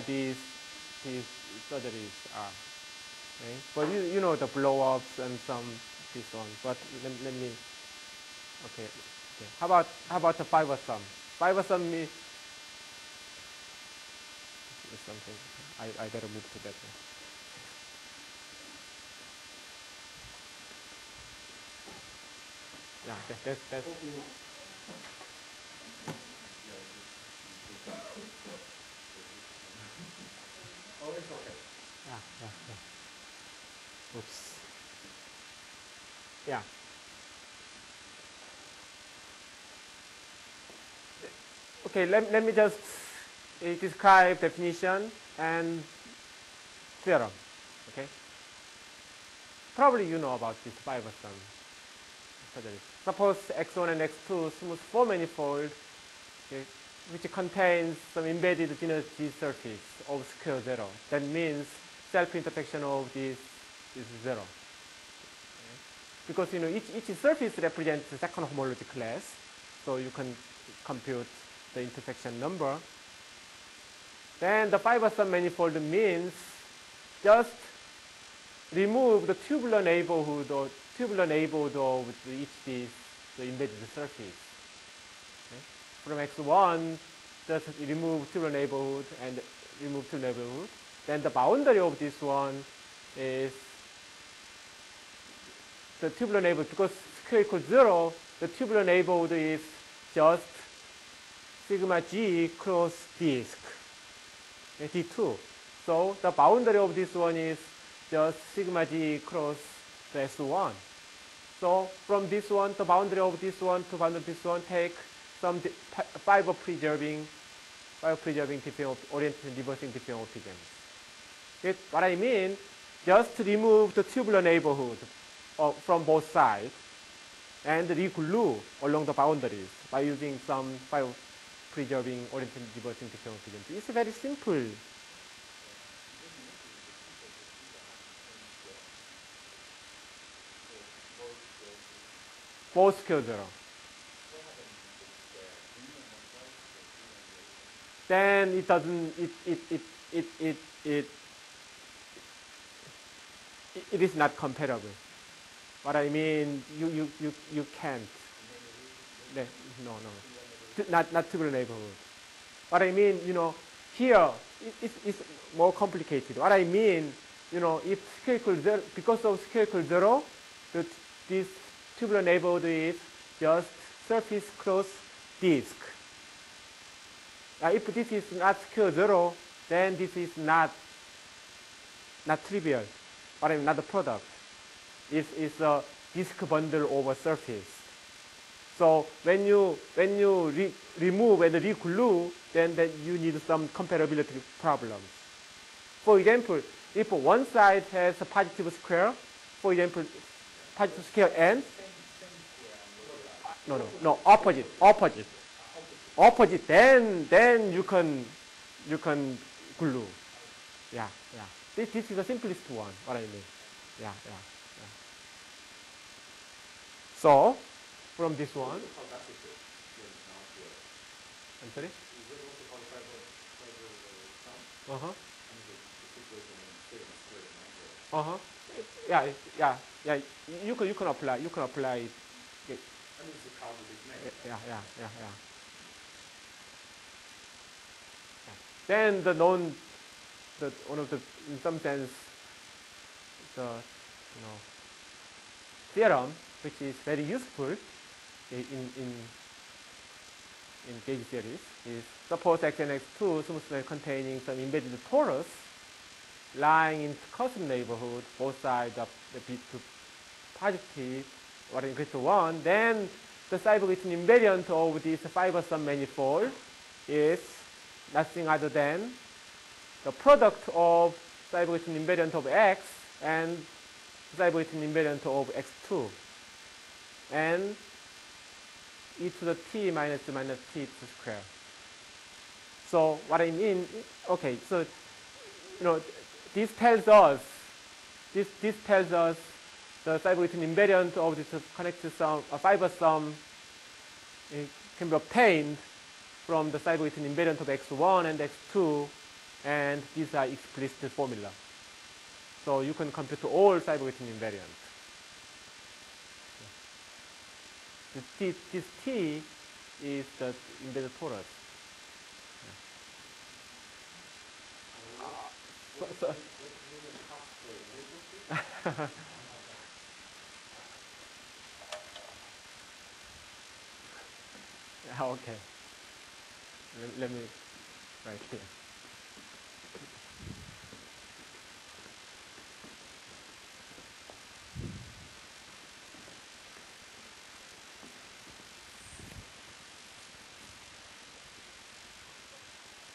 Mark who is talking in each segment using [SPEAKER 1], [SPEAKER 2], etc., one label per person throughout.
[SPEAKER 1] these surgeries are. Okay? But you know the blow-ups and some this one. But let me. Okay. How about the fiber sum? Fiber sum is something. I better move to that one. Yeah, that's.
[SPEAKER 2] Oh, it's okay.
[SPEAKER 1] Yeah. Oops. Yeah. Okay, let me just describe definition and theorem. Okay. Probably you know about this fiber sum. Suppose x1 and x2 smooth four manifold, okay, which contains some embedded genus G surface of square 0. That means self-intersection of this is 0. Okay. Because each surface represents the second homology class, so you can compute the intersection number. Then the fiber sum manifold means just remove the tubular neighborhood of each the embedded surface. Okay. From x1, just remove tubular neighborhood and remove tubular neighborhood. Then the boundary of this one is the tubular neighborhood. Because square equals 0, the tubular neighborhood is just sigma g cross disk, D2. So the boundary of this one is just sigma g cross the S1. So from this one, the boundary of this one to boundary of this one, take some fiber preserving different orientation reversing different options. What I mean, just remove the tubular neighborhood from both sides and reglue along the boundaries by using some fiber preserving orientation reversing different options. It's very simple. Both scale 0. Then it doesn't, it is not comparable. What I mean, you can't. No. Not tubular neighborhood. What I mean, here, it's more complicated. What I mean, if scale equals 0, because of scale equals 0, this tubular neighborhood is just surface cross disk. If this is not scale 0, then this is not trivial. What I mean, not the product. It's a disk bundle over surface. So when you remove and reglue, then you need some comparability problems. For example, if one side has a positive square, for example, positive square n. No, opposite. Then you can glue. Yeah. This is the simplest one. What I mean. Yeah. So from this one. I'm sorry. Yeah. You can apply. You can apply it. Yeah. Then one of the, in some sense, the theorem, which is very useful in gauge series, is suppose x and x2 smoothly containing some embedded torus lying in custom neighborhood, both sides of the B2 positive, or equal to 1, then the cyber-Witten invariant of this fiber sum manifold is nothing other than the product of cyber-Witten invariant of x and cyber-Witten invariant of x2, and e to the t minus t to square. So what I mean, okay, so this tells us the cyber-Witten invariant of this connected sum, fiber sum, can be obtained from the cyber-Witten invariant of x1 and x2 and these are explicit formula. So you can compute all cyber-Wheaton invariants. This T is the embedded torus. Okay. Let me write here.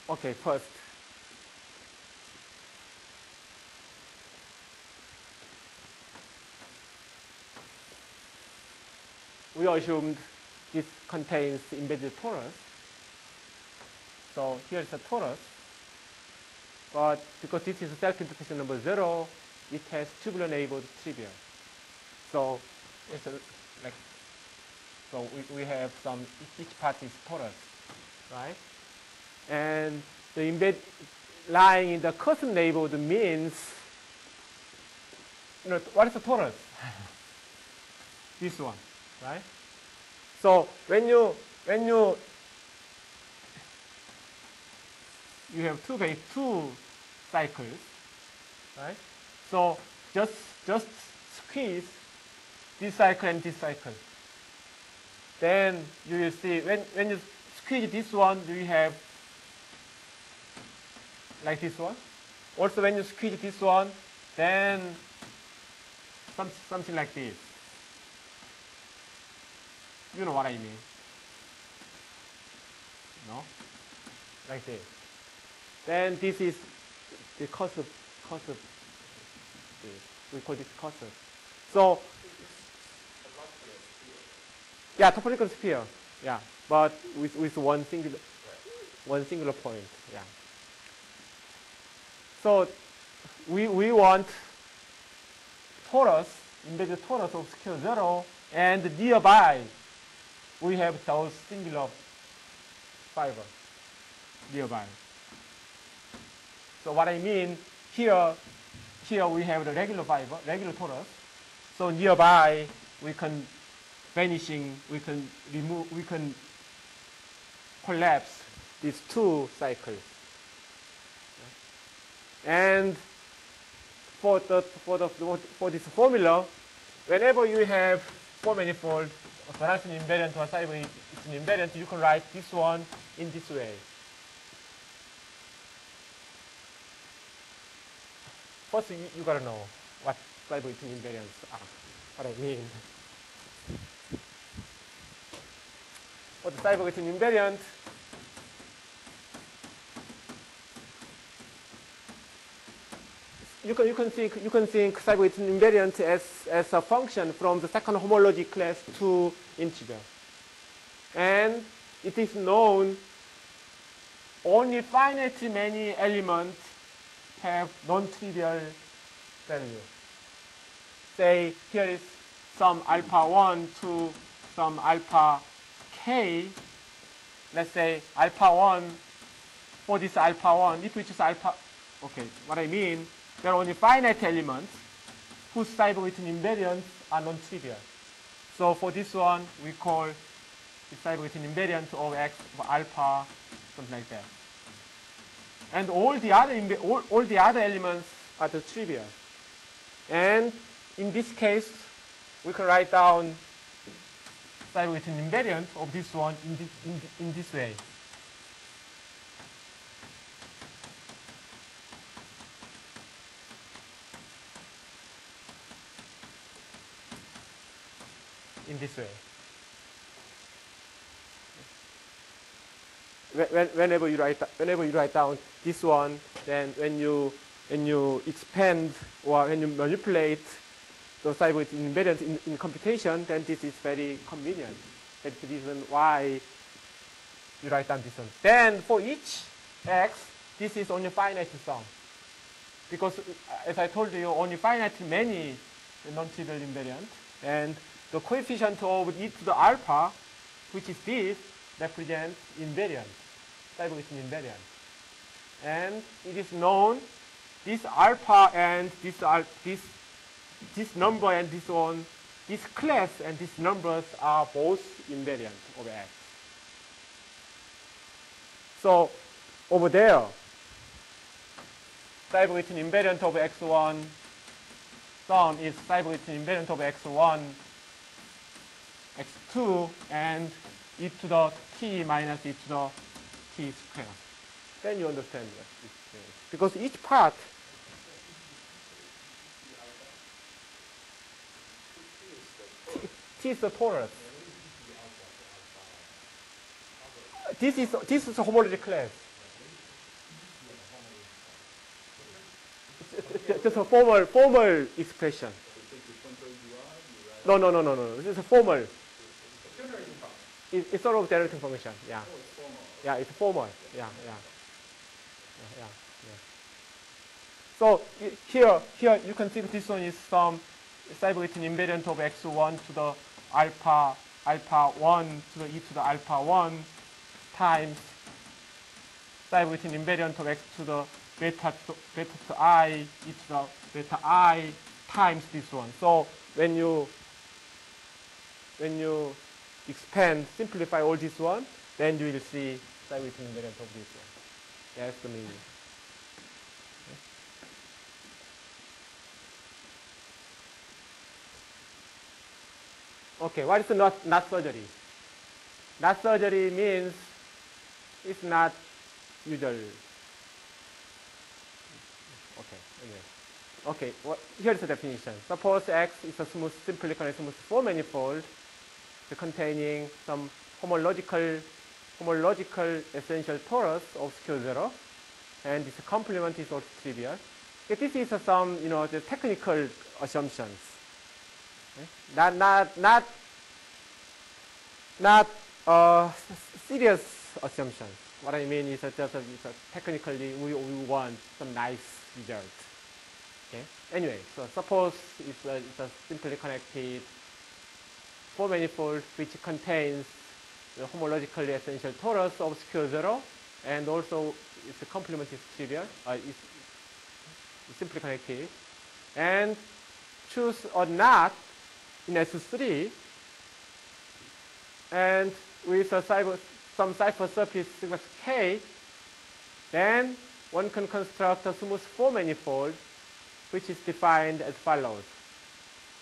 [SPEAKER 1] Okay, first. We assumed this contains embedded torus. So here is a torus. But because this is self-interpretation number 0, it has tubular-enabled trivial. So it's like, so we have some, each part is torus, right? And the embed lying in the custom-labeled means, what is the torus? This one, right? So when you have two cycles, right? So just squeeze this cycle and this cycle. Then you will see when you squeeze this one, you have like this one. Also when you squeeze this one, then something like this. You know what I mean? No? Like this. Then this is the cusp. We call this cusp. So, yeah, topological sphere. Yeah, but with one singular point. Yeah. So we want torus, embedded torus of scale 0, and nearby we have those singular fiber nearby. So what I mean, here we have the regular fiber, regular torus. So nearby we can collapse these two cycles. And for this formula, whenever you have four manifold, a Differential invariant or cyber invariant, you can write this one in this way. First, you gotta know what cyber invariants are. What I mean. For the cyber invariant, you can think cyber invariant as a function from the second homology class to integer. And it is known only finitely many elements have non-trivial value. Say here is some alpha 1 to some alpha k. Let's say alpha 1 for this alpha 1, if we choose alpha, okay, what I mean, there are only finite elements whose cyber-Wheaton invariants are non-trivial. So for this one, we call the cyber-Wheaton invariant of x for alpha, something like that. And all the other elements are the trivial. And in this case, we can write down cyber-Wheaton invariant of this one in this way. In this way. Whenever you write down this one, then when you expand or when you manipulate the cyber-Wheaton invariant in computation, then this is very convenient. That's the reason why you write down this one. Then for each x, this is only finite sum. Because as I told you, only finitely many non-trivial invariant, and the coefficient of e to the alpha, which is this, represents invariant, cyber-Wheaton invariant. And it is known this alpha and this number and this one, this class and these numbers are both invariant of X. So over there, Seibertine invariant of X1 sum is Seibertine invariant of X1, X2, and e to the t minus e to the t squared. Then you understand what this is. Because each part, t is the torus. This is a homology class. It's just a formal expression. No. This is a formal. It's sort of generating function. Yeah. Yeah, it's formal. Yeah. So here you can think this one is some Seibertine invariant of X1 to the alpha 1 to the e to the alpha 1 times Seibertine invariant of X to the beta to I e to the beta I times this one. So when you expand, simplify all this one, then you will see Seibertine invariant of this one. That's the meaning. Okay, what is not surgery? Not surgery means it's not usual. Okay, well, here's the definition. Suppose X is a simply connected smooth four manifold containing some homological essential torus of skew zero, and this complement is also trivial. Okay, this is some the technical assumptions. Okay? Not serious assumptions. What I mean is technically we want some nice result. Okay. Anyway, so suppose it's a simply connected four manifold which contains the homologically essential torus of skew zero, and also its complement is trivial. It's simply connected, and choose a knot in S3, and with some cipher surface sigma k, then one can construct a smooth four manifold which is defined as follows.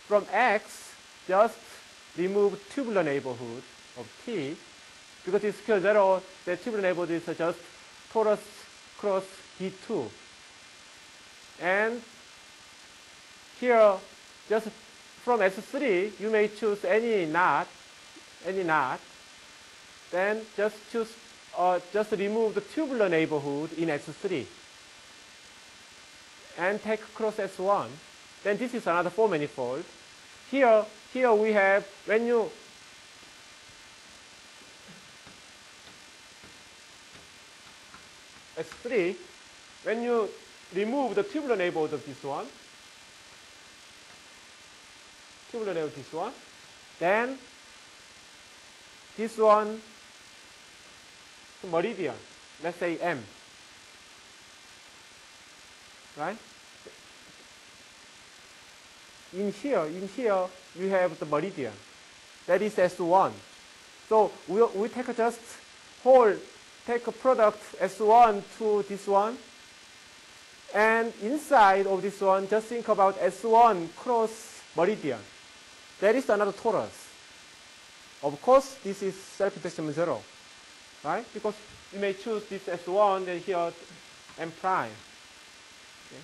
[SPEAKER 1] From X, just remove tubular neighborhood of T, because it's skew zero, the tubular neighborhood is just torus cross D2. And here, just from S3, you may choose any knot, then just choose, just remove the tubular neighborhood in S3 and take cross S1. Then this is another four manifold. Here we have, when you S3, when you remove the tubular neighborhood of this one, then this one, meridian, let's say M, right? In here, you have the meridian. That is S1. So we take just take a product S1 to this one. And inside of this one, just think about S1 cross meridian. That is another torus. Of course, this is self-intersection 0, right? Because you may choose this S1 and here M prime. Okay.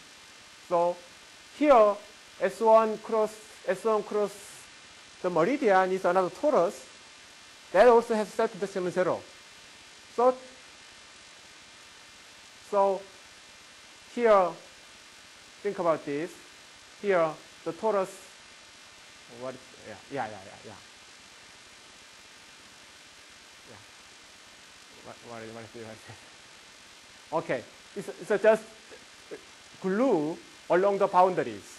[SPEAKER 1] So here, S1 cross the meridian is another torus that also has self-intersection 0. So here, think about this. Here, the torus. What? Yeah. What is it? Okay, it's just glue along the boundaries.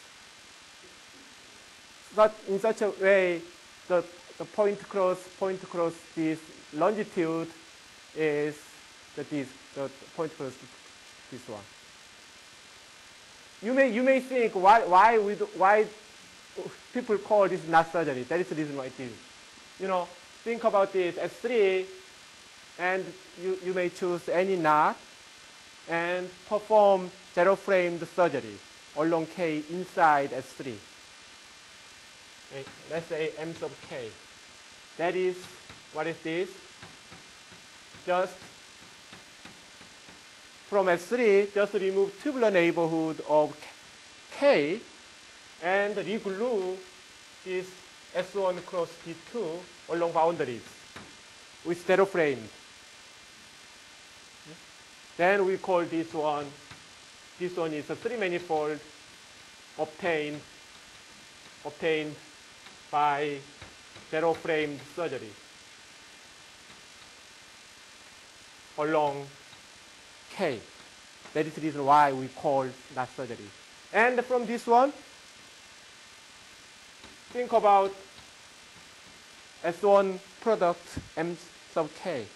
[SPEAKER 1] But in such a way, the point cross this longitude is the point cross this one. You may think why people call this knot surgery. That is the reason why it is. You know, think about this S3, and you may choose any knot and perform zero-framed surgery along K inside S3. Okay, let's say M sub K. That is, what is this? Just from S3, just remove tubular neighborhood of K and reglue this S1 cross D2 along boundaries with zero frame. Then we call this one is a three manifold obtained by zero framed surgery along K. That is the reason why we call knot surgery. And from this one, think about S1 product M sub K.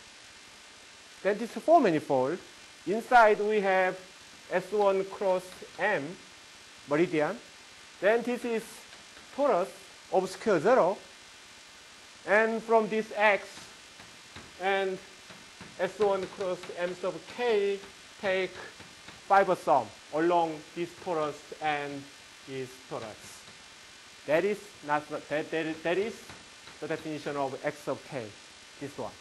[SPEAKER 1] Then this is four manifold. Inside we have S1 cross M meridian. Then this is torus of square zero. And from this X and S1 cross M sub K, take fiber sum along this torus and this torus. That is the definition of X sub K, this one.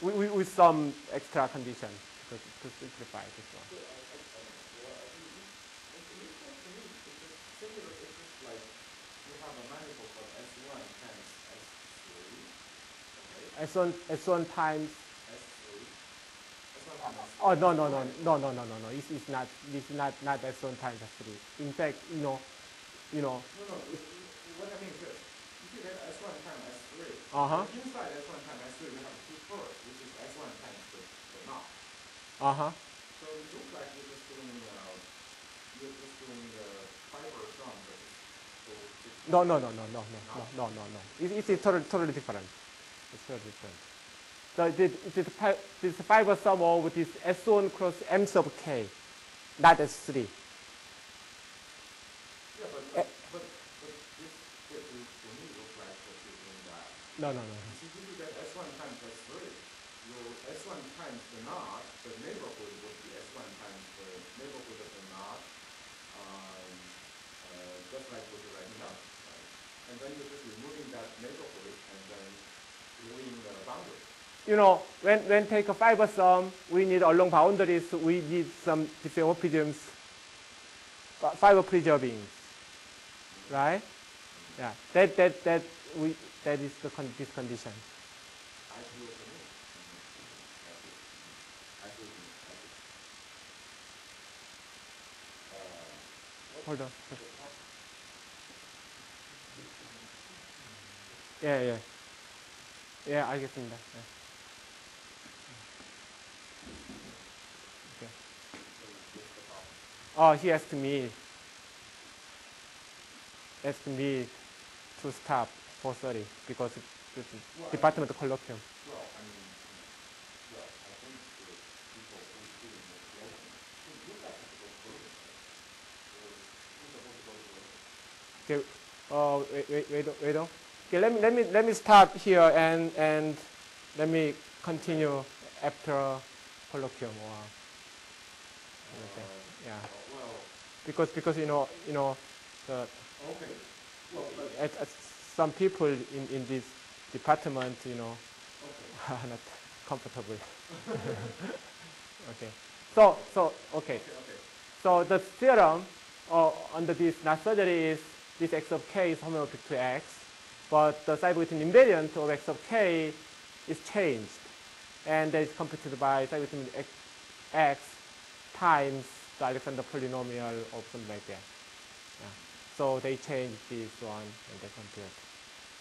[SPEAKER 1] With some extra condition to simplify this one. S1 times. Oh no. It's not. This is not S1 times S3. In fact, you know.
[SPEAKER 2] No. What I mean is this: if you get S1 times S3, inside S1 times S3 we have two torus, which is S1 times the knot. So it looks like you're just doing the fiber sum, but
[SPEAKER 1] No. It's totally different. It's totally different. So this fiber sum of this S1 cross M sub K, not S3.
[SPEAKER 2] Yeah, but this to me looks like that you're doing that.
[SPEAKER 1] No.
[SPEAKER 2] If you get S1 times S3, your S1 times the knot, the neighborhood would be S1 times the neighborhood of the knot, just like what you're writing down, right? And then you're just removing that neighborhood and then gluing the boundary.
[SPEAKER 1] You know, when take a fiber sum, we need along boundaries, we need some diffeomorphisms, fiber preserving, right? Yeah, that is this condition.
[SPEAKER 2] I see what you mean. I see.
[SPEAKER 1] Hold on. Yeah, 알겠습니다. 네. Okay. Oh, he asked me to stop 4:30 because it's department colloquium.
[SPEAKER 2] Well, I think the people who student the colloquium should look at the colloquium. Who's supposed to go to
[SPEAKER 1] Okay. Wait. Okay, let me stop here and let me continue after colloquium or anything. Yeah. Because you know the
[SPEAKER 2] okay. Well,
[SPEAKER 1] at some people in this department are not comfortable. Okay. So okay. So the theorem under this knot surgery is this X of K is homomorphic to X. But the cyber-Witten invariant of X of K is changed. And that is computed by cyber-Witten X times the Alexander polynomial or something like that. Yeah. So they changed this one and they compute.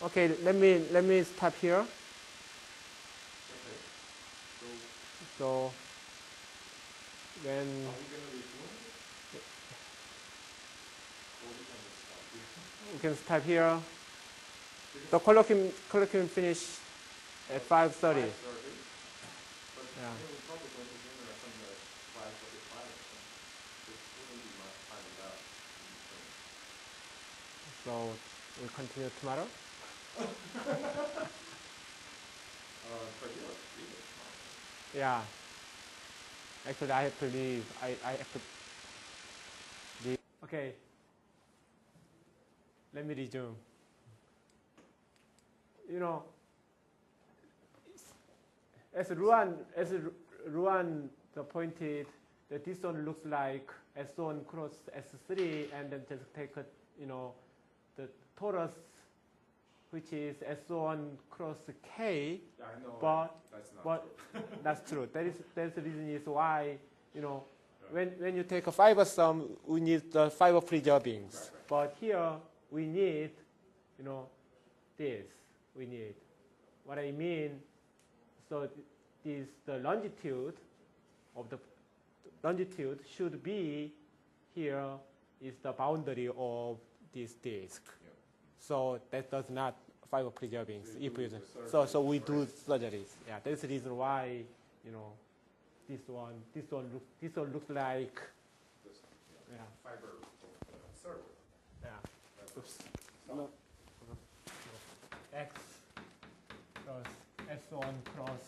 [SPEAKER 1] Okay, let me stop here.
[SPEAKER 2] Okay.
[SPEAKER 1] So when
[SPEAKER 2] are we going to resume? Or we can just stop here?
[SPEAKER 1] we can stop here. The colloquium finished at 5:30.
[SPEAKER 2] But
[SPEAKER 1] Yeah.
[SPEAKER 2] we probably going to dinner at something like 5:45 or something. It wouldn't be much time without in between.
[SPEAKER 1] So we'll continue tomorrow.
[SPEAKER 2] But you're really smart.
[SPEAKER 1] Yeah. Actually, I have to leave. I have to leave. Okay. Let me resume. You know, as Ruan pointed, that this one looks like S1 cross S3, and then just take a, the torus, which is S1 cross K.
[SPEAKER 2] Yeah, I know.
[SPEAKER 1] But
[SPEAKER 2] that's not
[SPEAKER 1] true. That's true. That's the reason is why, when you take a fiber sum, we need the fiber preservings.
[SPEAKER 2] Right.
[SPEAKER 1] But here we need, this. We need. What I mean, so this the longitude of the longitude should be here is the boundary of this disk.
[SPEAKER 2] Yeah.
[SPEAKER 1] So that does not fiber preservings.
[SPEAKER 2] So
[SPEAKER 1] So we do surgeries. Yeah, that's the reason why this one looks like
[SPEAKER 2] this,
[SPEAKER 1] yeah.
[SPEAKER 2] fiber circle.
[SPEAKER 1] Yeah. Oops. No. X plus S1 cross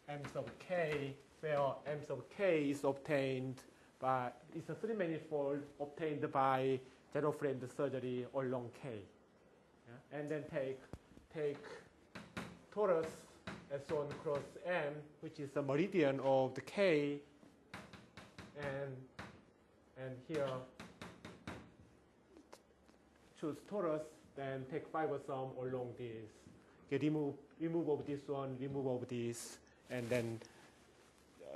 [SPEAKER 1] M sub K, where M sub K is obtained by, it's a three manifold obtained by zero framed surgery along K. Yeah? And then take torus S1 cross M, which is the meridian of the K, and here choose torus, then take fiber sum along this. Okay, remove of this one, remove of this, and then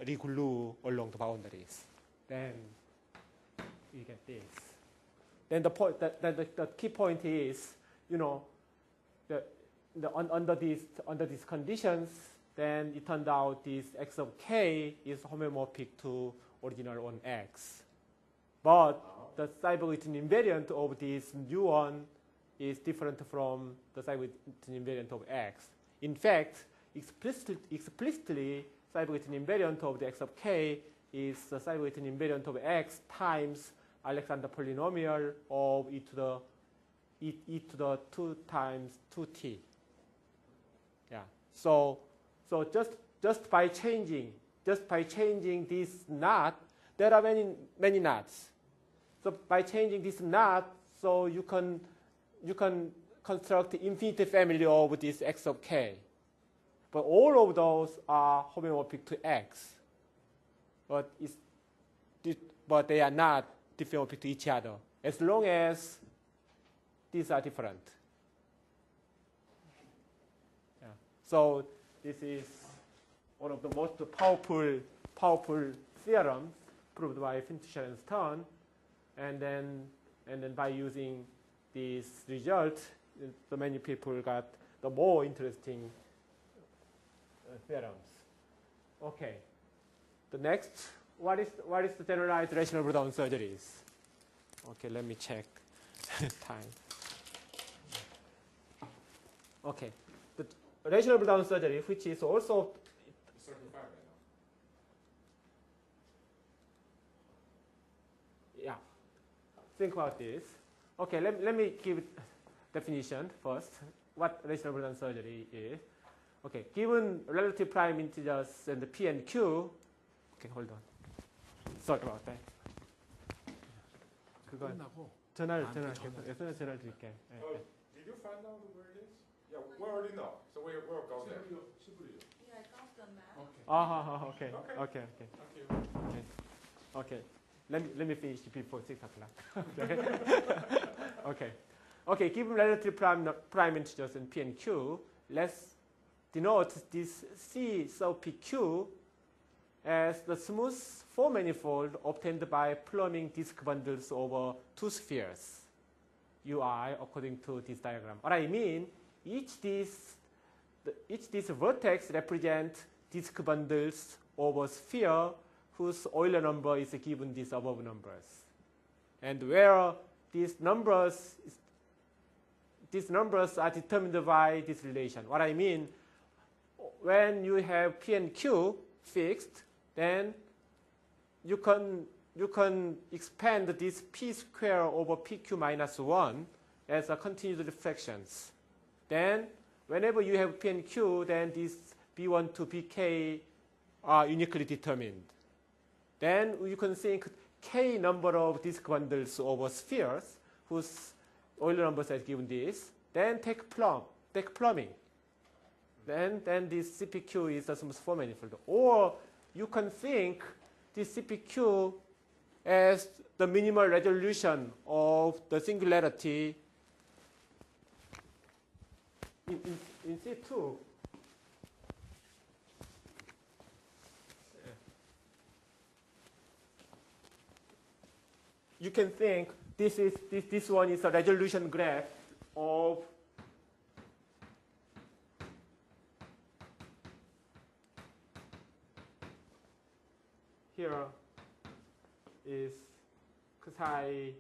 [SPEAKER 1] reglue along the boundaries. Then we get this. Then the key point is, under these conditions, then it turned out this x of k is homeomorphic to original on x. But the cyber-Witten invariant of this u1 is different from the cyber-Witten invariant of x. In fact, explicitly cyber-Witten invariant of the x of k is the cyber-Witten invariant of x times Alexander polynomial of e to the 2 times 2t. Yeah. So just by changing this knot, there are many knots. So by changing this knot, so you can construct the infinite family of this x of k. But all of those are homeomorphic to x. But they are not differential to each other, as long as these are different. Yeah. So this is one of the most powerful theorems proved by Fintuscher and Stern, and then by using this result, the many people got the more interesting theorems. Okay. The next, what is the generalized rational breakdown surgeries? Okay, let me check time. Okay, the rational breakdown surgery, which is also yeah. Think about this. Okay, let me give definition first. What rational breakdown surgery is? Okay, given relative prime integers and the p and q. Okay, hold on. Sorry about that. 그건 전화를 드릴게.
[SPEAKER 2] Did you find out where it is? Yeah, we already know. So we'll go there.
[SPEAKER 3] Yeah, I got the map.
[SPEAKER 1] Okay. Okay.
[SPEAKER 2] Thank you.
[SPEAKER 1] Okay. Let me finish before 6 o'clock. Okay. Given relative prime integers in p and q, let's denote this C sub pq as the smooth four-manifold obtained by plumbing disk bundles over two spheres, ui, according to this diagram. What I mean, each this vertex represents disk bundles over sphere whose Euler number is given these above numbers, and where these numbers are determined by this relation. What I mean, when you have P and Q fixed, then you can expand this P square over PQ minus 1 as a continued reflections. Then whenever you have P and Q, then these B1 to BK are uniquely determined. Then you can think K number of disk bundles over spheres whose Euler numbers has given this. Then take plumbing. Then this CPQ is a smooth form manifold. Or you can think this CPQ as the minimal resolution of the singularity in C2. You can think this one is a resolution graph of here is psi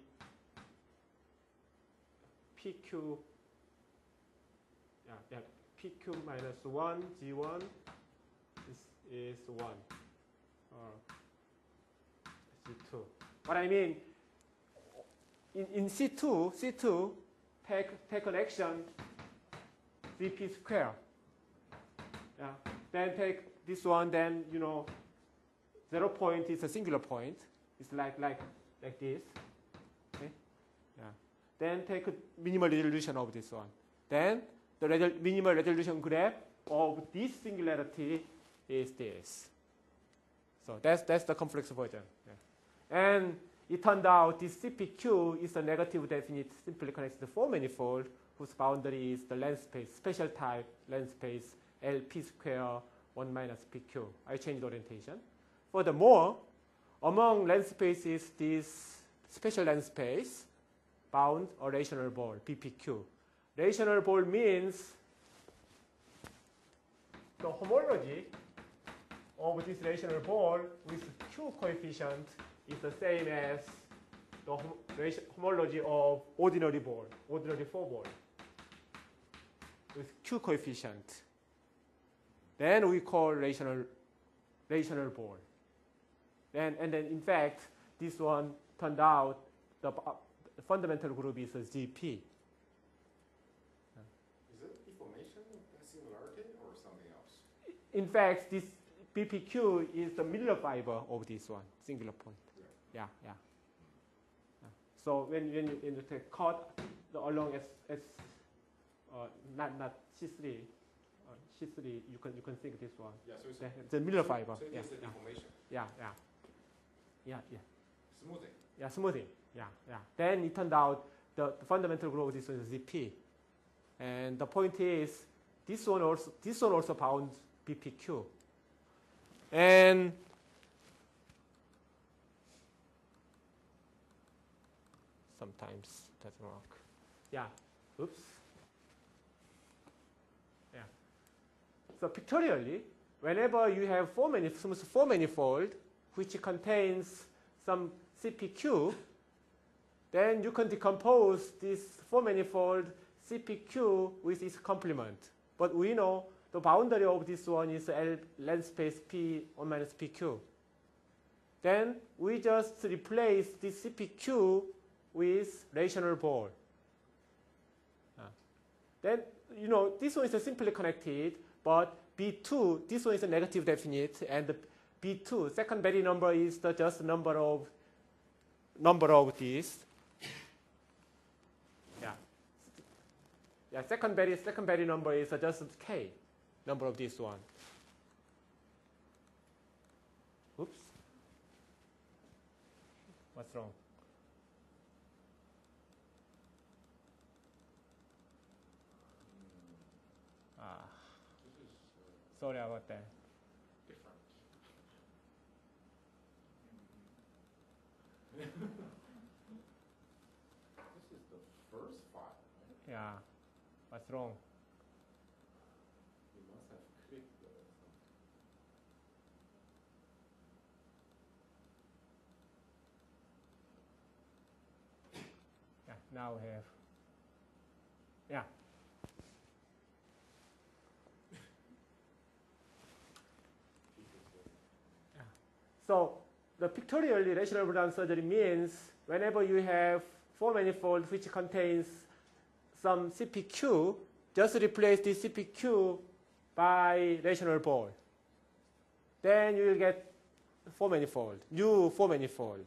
[SPEAKER 1] PQ PQ minus 1 G1 is 1 or G2. What I mean, in C2 take an action VP square. Yeah. Then take this one, then 0 point is a singular point. It's like this. Okay? Yeah. Then take a minimal resolution of this one. Then the minimal resolution graph of this singularity is this. So that's the complex version. Yeah. And it turned out this CPQ is a negative definite simply connected form manifold whose boundary is the length space, special type length space LP square 1 minus PQ. I changed orientation. Furthermore, among length spaces, this special length space bound a rational ball, BPQ. Rational ball means the homology of this rational ball with Q coefficient is the same as the homology of ordinary ball, ordinary 4 ball with Q coefficient. Then we call rational ball. And then in fact, this one turned out the fundamental group is a GP.
[SPEAKER 2] Is it deformation of singularity or something else?
[SPEAKER 1] In fact, this BPQ is the middle fiber of this one, singular point. Yeah. So when you take cut along S not C3, you can think this one.
[SPEAKER 2] Yeah, so it's
[SPEAKER 1] the middle fiber.
[SPEAKER 2] So it is the deformation.
[SPEAKER 1] Yeah.
[SPEAKER 2] Smoothing.
[SPEAKER 1] Yeah, smoothing. Yeah. Then it turned out the fundamental group of this one is ZP, and the point is this one also bounds BPQ, and sometimes it doesn't work. Yeah. Oops. Yeah. So pictorially, whenever you have smooth four manifold which contains some CPQ, then you can decompose this four manifold CPQ with its complement. But we know the boundary of this one is L length space P 1 minus PQ. Then we just replace this CPQ with rational ball. Then this one is simply connected, but B2, this one is a negative definite, and the B2 second Berry number is the just number of these. Yeah. Second Berry number is just K number of this one. Oops. What's wrong? Sorry about that.
[SPEAKER 2] Different. This is the first file, right?
[SPEAKER 1] Yeah. What's wrong?
[SPEAKER 2] You must have clicked
[SPEAKER 1] Yeah. Now we have. Yeah. So the pictorially rational Brown surgery means whenever you have four manifold which contains some CPQ, just replace this CPQ by rational ball. Then you will get four manifold, new four manifold.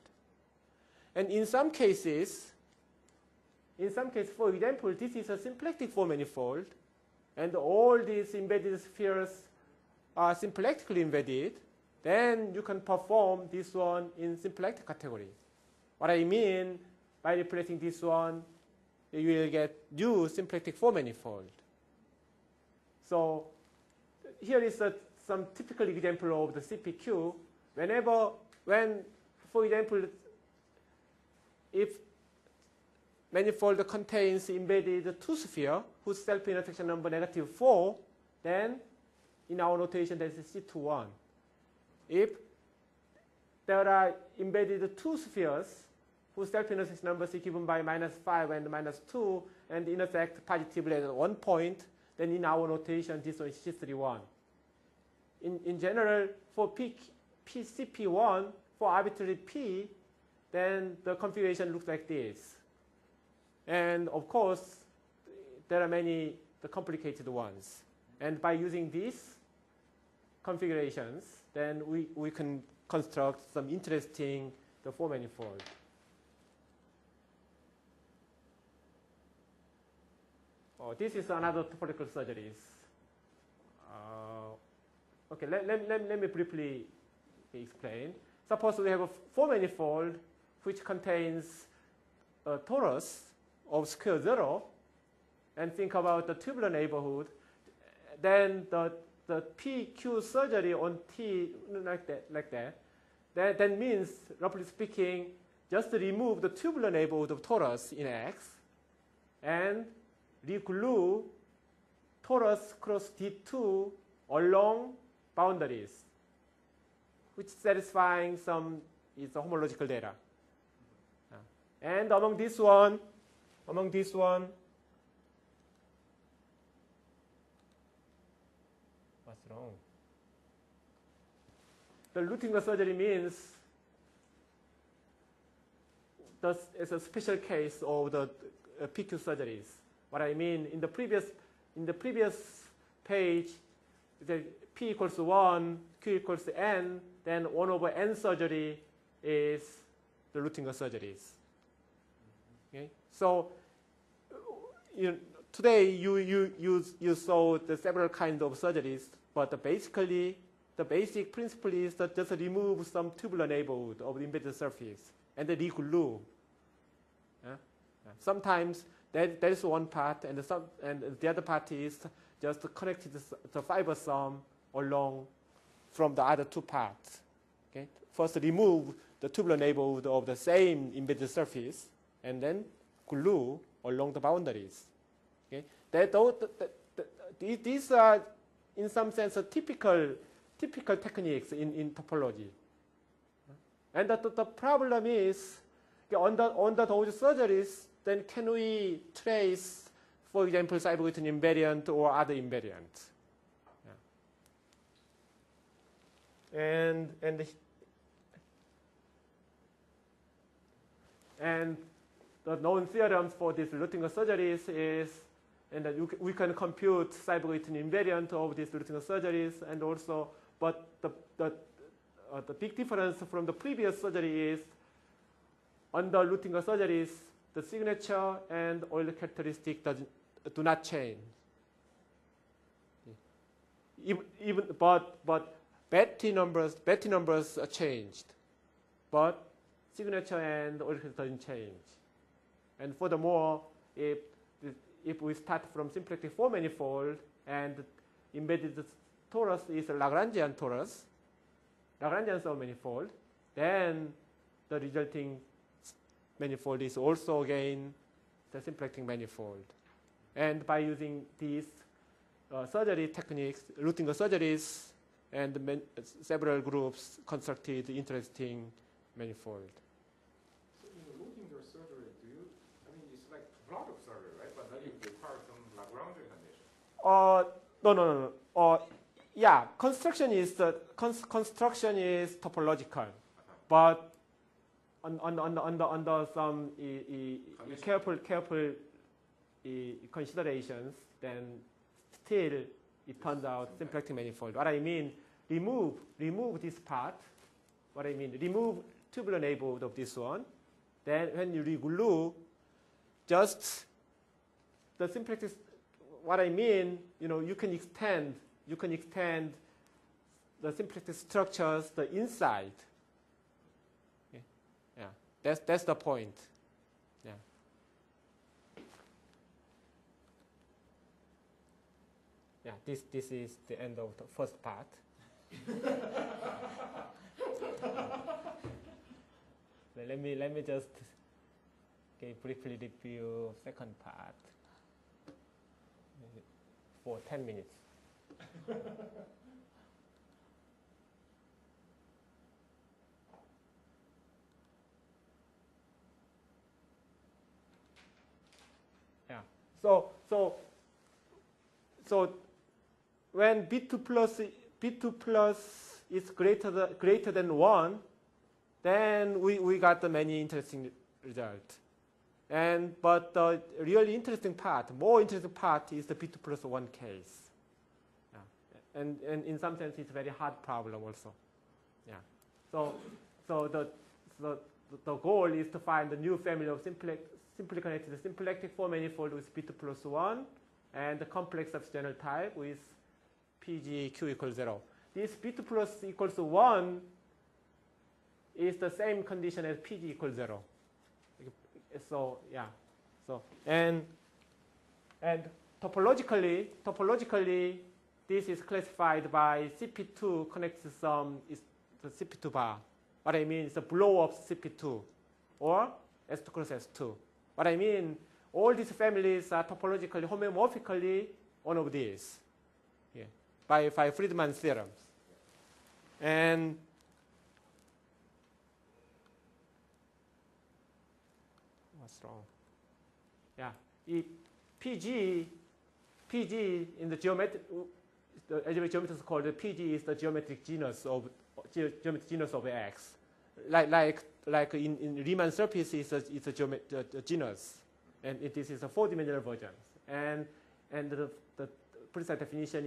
[SPEAKER 1] And in some cases, for example, this is a symplectic four manifold, and all these embedded spheres are symplectically embedded. Then you can perform this one in symplectic category. What I mean by replacing this one, you will get new symplectic four manifold. So here is some typical example of the CPQ. When, for example, if manifold contains embedded two sphere whose self-intersection number -4, then in our notation that is C21. If there are embedded two spheres whose self-intersection numbers is given by -5 and -2 and intersect positively at one point, then in our notation this one is C31. In general, for CP1, for arbitrary P, then the configuration looks like this. And of course, there are many the complicated ones. And by using these configurations, then we can construct some interesting the four manifold. Oh, this is another topological surgeries. Okay, let me briefly explain. Suppose we have a four manifold which contains a torus of square 0, and think about the tubular neighborhood. Then the PQ surgery on T like that. That means, roughly speaking, just remove the tubular neighborhood of torus in X and reglue torus cross D2 along boundaries, which satisfying some is the homological data. And among this one, what's wrong? The Luttinger surgery means it's a special case of the PQ surgeries. What I mean, in the previous page, the P equals 1, Q equals N, then 1 over N surgery is the Luttinger surgeries. Okay? So today you saw the several kinds of surgeries, but basically the basic principle is that just remove some tubular neighborhood of the embedded surface and then reglue. Sometimes that is one part, and the other part is just connect the fiber sum along from the other two parts. Okay? First, remove the tubular neighborhood of the same embedded surface, and then glue along the boundaries. Okay? These are, in some sense, typical techniques in topology. And the problem is, under those surgeries, then can we trace, for example, cyberwritten invariant or other invariant? And the known theorems for these Luttinger surgeries is, and that we can compute cyberwritten invariant of these Luttinger surgeries, and also, but the big difference from the previous surgery is, under Luttinger surgeries, the signature and Euler characteristic do not change. But Betty numbers are changed, but signature and Euler doesn't change. And furthermore, if we start from symplectic four manifold and embedded torus is a Lagrangian torus, Lagrangian submanifold, then the resulting manifold is also again the symplectic manifold. And by using these surgery techniques, Luttinger surgeries, and several groups constructed interesting manifold.
[SPEAKER 2] So in the Luttinger surgery, it's like a lot of surgery, right? But then you require some Lagrangian condition.
[SPEAKER 1] No. yeah, construction is topological, but under some careful considerations, then still it turns out symplectic manifold. What I mean, remove this part. What I mean, remove tubular neighborhood of this one. Then when you reglue, just the symplectic. What I mean, you can extend the symplectic structures the inside. Okay. Yeah, that's the point. Yeah. Yeah, this is the end of the first part. Let me just briefly review second part for 10 minutes. Yeah. So when B2 plus is greater than 1, then we got the many interesting results. But the really interesting part, more interesting part, is the B2 plus 1 case. Yeah. And in some sense, it's a very hard problem also. Yeah. So the goal is to find a new family of simply connected symplectic four manifold with B2 plus 1 and the complex of general type with PG Q equals 0. This B2 plus equals 1 is the same condition as PG equals 0. So yeah, and topologically, this is classified by CP2 connects some is the CP2 bar. What I mean is the blow up CP2 or S2 cross S2. What I mean, all these families are topologically homomorphically one of these, yeah, by Friedman's theorems, and what's wrong? Yeah, PG in the algebraic geometry is called PG is the geometric genus of X. Like in Riemann surface, it's a genus, and this is a four-dimensional version. And the precise definition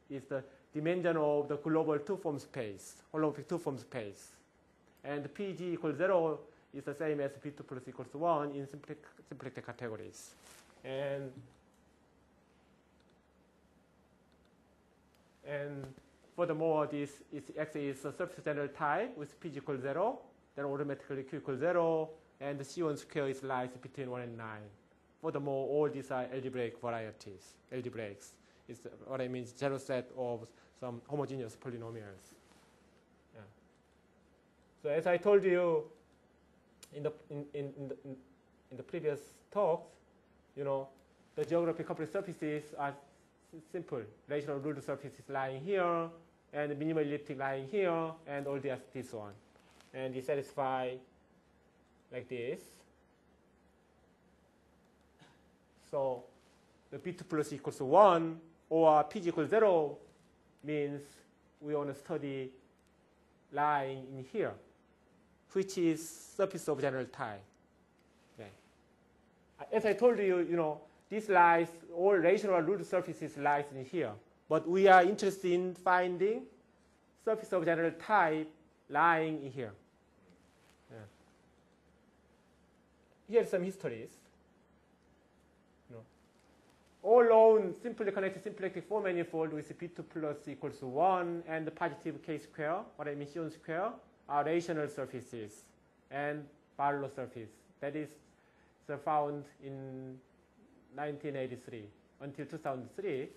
[SPEAKER 1] is the dimension of the global two-form space, holomorphic two-form space. And PG equals 0 is the same as B2 plus equals 1 in symplectic categories. And furthermore, this is X is a surface general type with PG equals 0. Then automatically Q equals 0, and the C1 square is lies between 1 and 9. Furthermore, all these are algebraic varieties. Algebraics is what I mean, general set of some homogeneous polynomials. Yeah. So as I told you in the previous talks, the geographic complex surfaces are simple. Rational ruled surfaces lying here, and minimal elliptic lying here, and all this one. And you satisfy like this. So the B2 plus equals 1 or PG equals 0 means we want to study lying in here, which is surface of general type. Okay. As I told you, this lies, all rational ruled surfaces lies in here. But we are interested in finding surface of general type lying in here. Yeah. Here's some histories. All known simply connected symplectic four manifold with B2 plus equals 1 and the positive K square, what I mean C1 square, are rational surfaces and Barlow surface. That is found in 1983 until 2003.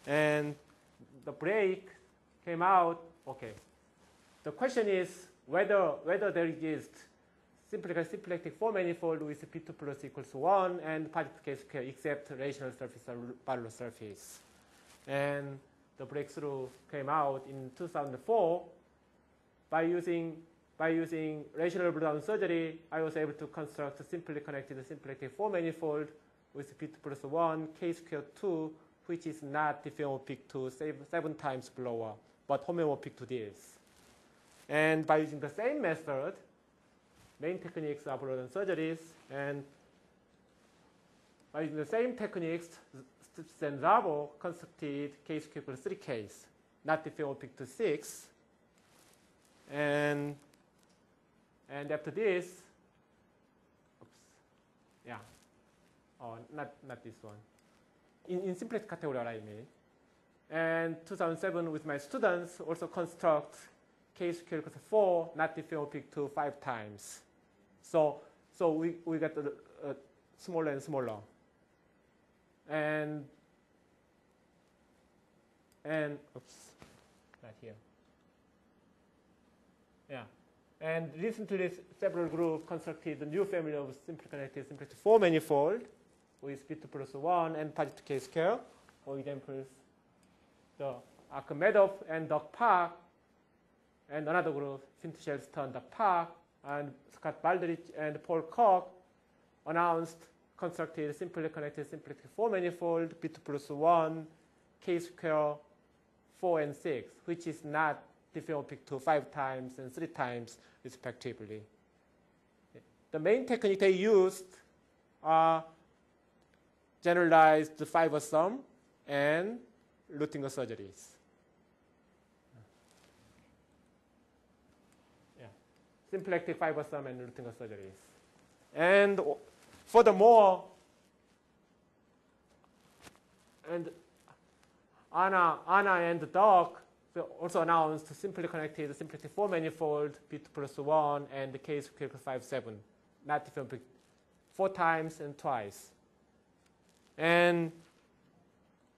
[SPEAKER 1] And the break came out, okay. The question is whether there exists symplectic four manifold with B2 plus equals 1 and positive K square except rational surface or Barlow surface. And the breakthrough came out in 2004 by using rational breakdown surgery. I was able to construct a simply connected symplectic four manifold with B2 plus 1, K square 2, which is not diffeomorphic to 7 times blower, but homeomorphic to this. And by using the same method, main techniques are Broden surgeries, and by using the same techniques, Stutz and Szabo constructed k-square equals 3 case, not diffeomorphic to 6. And after this, oops, yeah, oh, not this one. In simplex category, what I mean. And 2007, with my students, also construct k-square equals 4, not diffeomorphic to 5 times. So we get smaller and smaller. And oops, right here. Yeah. And recently, several groups constructed a new family of simply connected simplex 4 manifold with B2 plus 1 and positive k-square. For examples, the Akhmedov and Doug Park, and another group, Fint Shelston, Doug Park, and Scott Baldrich and Paul Koch announced constructed simply connected simplex 4 manifold B2 plus 1 k-square 4 and 6, which is not diffeomorphic to 5 times and 3 times respectively. The main technique they used are generalized fiber sum and Luttinger surgeries. Yeah. Symplectic fiber sum and Luttinger surgeries. And furthermore, and Anna and Doc also announced simply connected simplex 4 manifold B2 plus 1 and the k-square equals 5, 7, not diffeomorphic 4 times and twice. And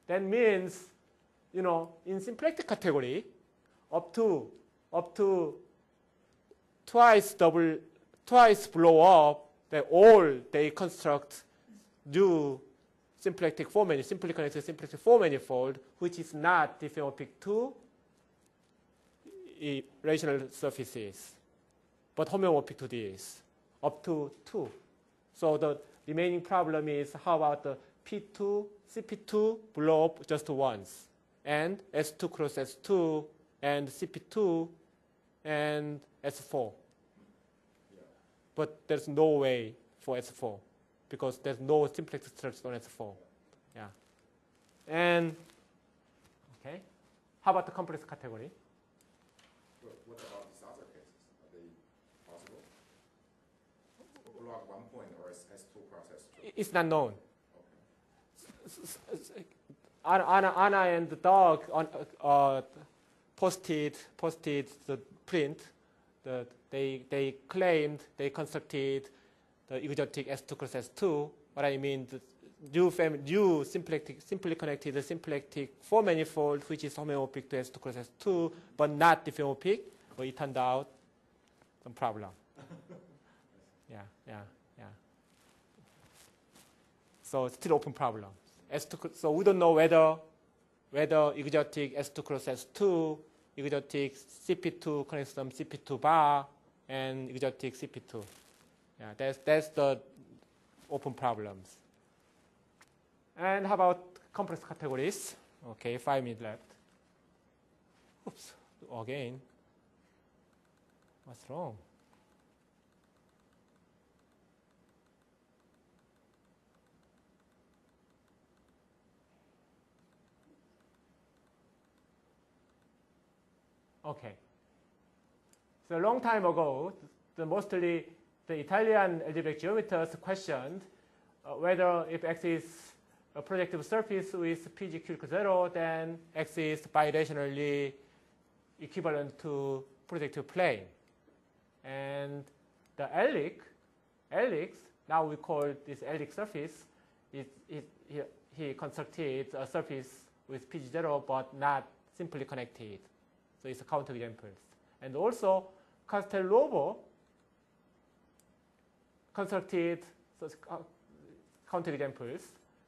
[SPEAKER 1] that means, you know, in symplectic category, up to twice blow up, they construct new symplectic 4 manifold, simply connected symplectic 4 manifold, which is not diffeomorphic to rational surfaces, but homeomorphic to this, up to 2. So the remaining problem is how about the P2, CP2 blow up just once, and S2 cross S2, and CP2, and S4. Yeah. But there's no way for S4, because there's no simplex structure on S4. Yeah. And, okay. How about the complex category?
[SPEAKER 2] What about these other cases? Are they possible? Block 1 point or S2 cross S2?
[SPEAKER 1] It's not known.
[SPEAKER 2] Okay.
[SPEAKER 1] Anna and the dog posted the print that they claimed they constructed the exotic S2 cross S2. What I mean, the new simply connected symplectic 4 manifold, which is homeomorphic to S2 cross S2, but not diffeomorphic. But it turned out some problem. Yeah. So still open problem. So we don't know whether exotic S2 cross S2, exotic CP2 connects some CP2 bar, and exotic CP2. Yeah, that's the open problems. And how about complex categories? Okay, 5 minutes left. Oops, again. What's wrong? Okay. So a long time ago, mostly the Italian algebraic geometers questioned whether if X is a projective surface with PGQ equals 0, then X is birationally equivalent to projective plane. And the Helix, now we call this Helix surface, he constructed a surface with PG0 but not simply connected. So it's a counterexamples. And also, Castellovo constructed counterexamples.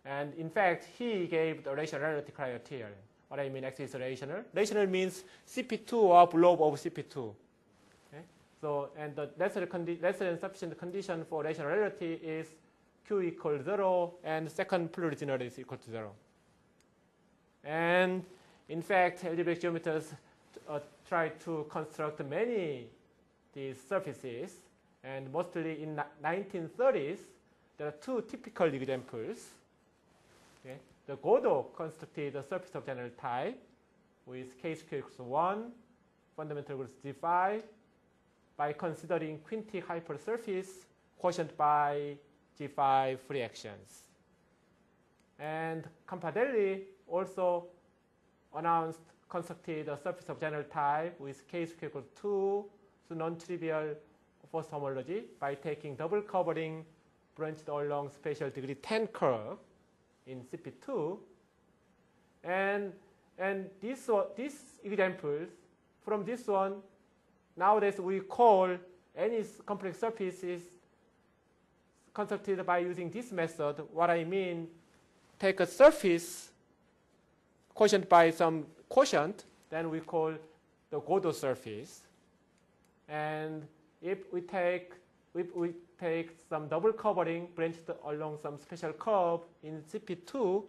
[SPEAKER 1] And in fact, he gave the rationality criteria. What I mean, X is rational. Rational means CP2 or blow of CP2. Okay? So, and the lesser than sufficient condition for rationality is Q equals 0 and second pluriginal is equal to 0. And in fact, algebraic geometers try to construct many these surfaces. And mostly in 1930s, there are two typical examples. Okay. The Godot constructed a surface of general type with k-square equals 1, fundamental group G5, by considering quintic hypersurface quotient by G5 free actions. And Campadelli also constructed a surface of general type with k-square equals 2, so non-trivial first homology by taking double covering branched along spatial degree 10 curve in CP2. And these examples, from this one, nowadays we call any complex surfaces constructed by using this method. What I mean, take a surface quotient by some quotient, then we call the Godot surface. And if we take some double covering branched along some special curve in CP2,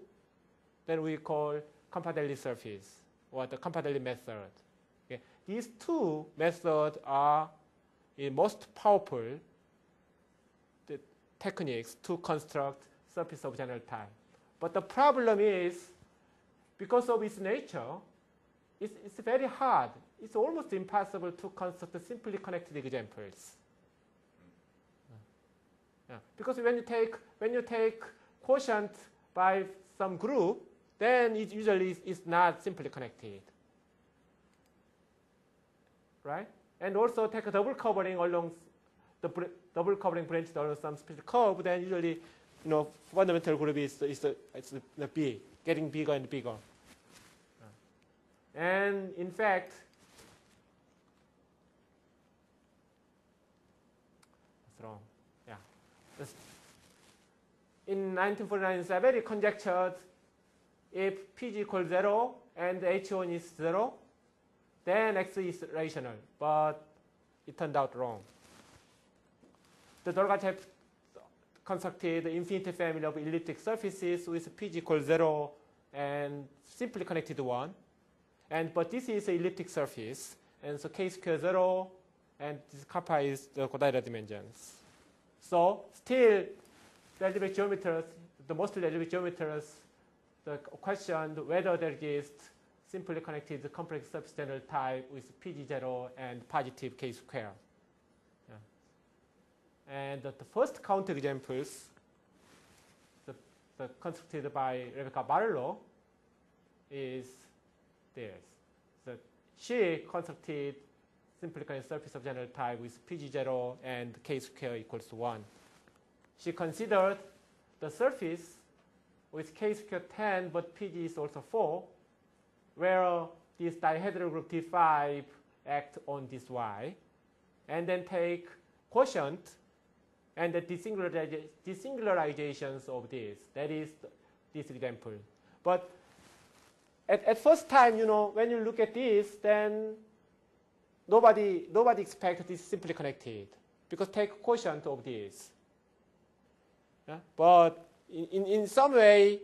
[SPEAKER 1] then we call Campadelli surface or the Campadelli method. Okay. These two methods are the most powerful techniques to construct surface of general type. But the problem is, because of its nature, it's very hard. It's almost impossible to construct simply connected examples. Yeah. Because when you take quotient by some group, then it usually is not simply connected, right? And also take a double covering along the double covering branch along some special curve, then usually, fundamental group is the B, getting bigger and bigger. And in fact, that's wrong. Yeah. In 1949, Saveri conjectured if PG equals 0 and H1 is 0, then X is rational. But it turned out wrong. The Dolgachev constructed the infinite family of elliptic surfaces with PG equals 0 and simply connected 1. But this is an elliptic surface. And so k square 0, and this kappa is the Kodaira dimensions. So still, the algebraic geometers, the mostly algebraic geometers, the question whether there exists simply connected complex surface general type with PG0 and positive k square. Yeah. And the first counterexamples, the constructed by Rebecca Barlow, is this. So she constructed simply connected surface of general type with PG0 and k square equals 1. She considered the surface with k square 10, but PG is also 4, where this dihedral group D5 act on this Y, and then take quotient and the desingularizations of this. That is this example. But at first time, when you look at this, then nobody expects this simply connected, because take quotient of this. Yeah? But in some way,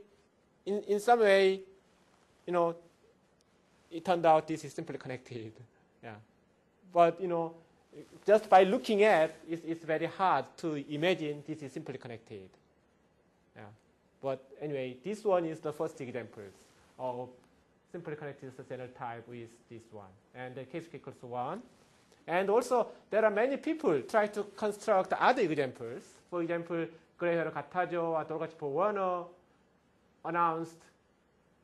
[SPEAKER 1] it turned out this is simply connected. Yeah. But just by looking at it, it's very hard to imagine this is simply connected. Yeah. But anyway, this one is the first example of simply connected general type with this one, and the k square equals 1. And also, there are many people try to construct other examples. For example, Graham Kattajo and Dolgachev-Warner announced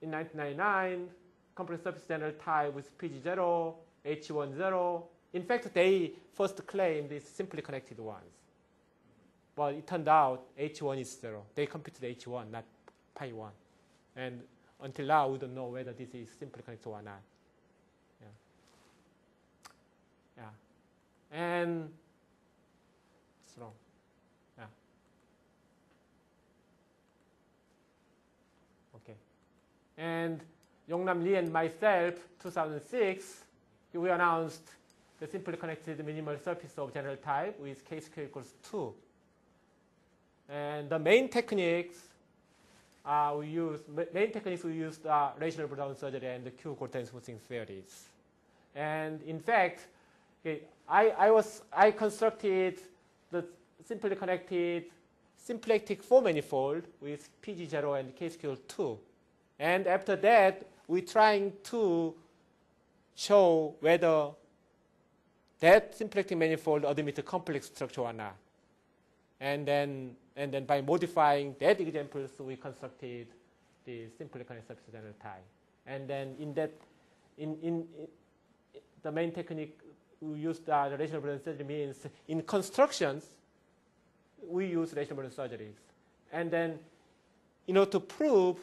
[SPEAKER 1] in 1999 complex surface general type with PG0, H1 0. In fact, they first claimed these simply connected ones. But it turned out H1 is 0. They computed H1, not pi 1. And until now, we don't know whether this is simply connected or not. Yeah. And it's wrong. Yeah. Okay. And Yongnam Lee and myself, 2006, we announced the simply connected minimal surface of general type with k square equals 2. And the main techniques we use main techniques. We used rational Brown surgery and the Q-coordinate smoothing theories. And in fact, okay, I constructed the simply connected symplectic four-manifold with PG0 and K-square 2. And after that, we're trying to show whether that symplectic manifold admits a complex structure or not. And then by modifying that example, so we constructed the simply connected surface general type. And then in the main technique we used the rational Brown surgery means in constructions we use rational Brown surgeries. And then in order to prove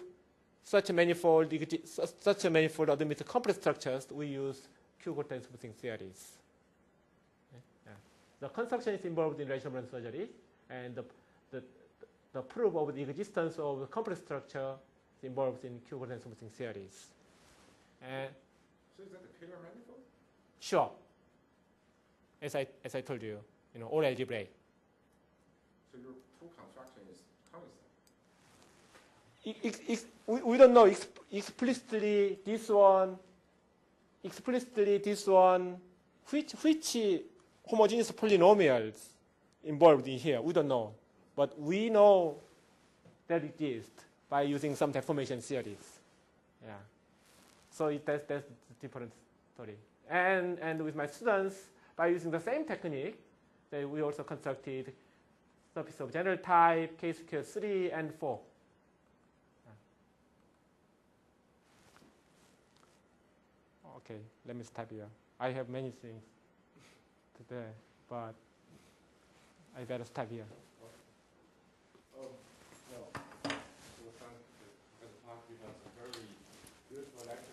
[SPEAKER 1] such a manifold admits complex structures, we use Q-coordinate smoothing theories. Okay? Yeah. The construction is involved in rational Brown surgery, and the proof of the existence of the complex structure is involved in Q-coordinate smoothing theories. And
[SPEAKER 2] so is that the Taylor manifold?
[SPEAKER 1] Sure. As I told you, all algebraic.
[SPEAKER 2] So your full construction is constant.
[SPEAKER 1] We don't know explicitly this one, which homogeneous polynomials involved in here. We don't know. But we know that it exists by using some deformation theories. Yeah. So that's the different story. And with my students, by using the same technique, we also constructed surface of general type, K-square 3 and 4. Okay, let me stop here. I have many things today, but I better stop here.
[SPEAKER 2] Well, thanks for the talk. You have a very good lecture.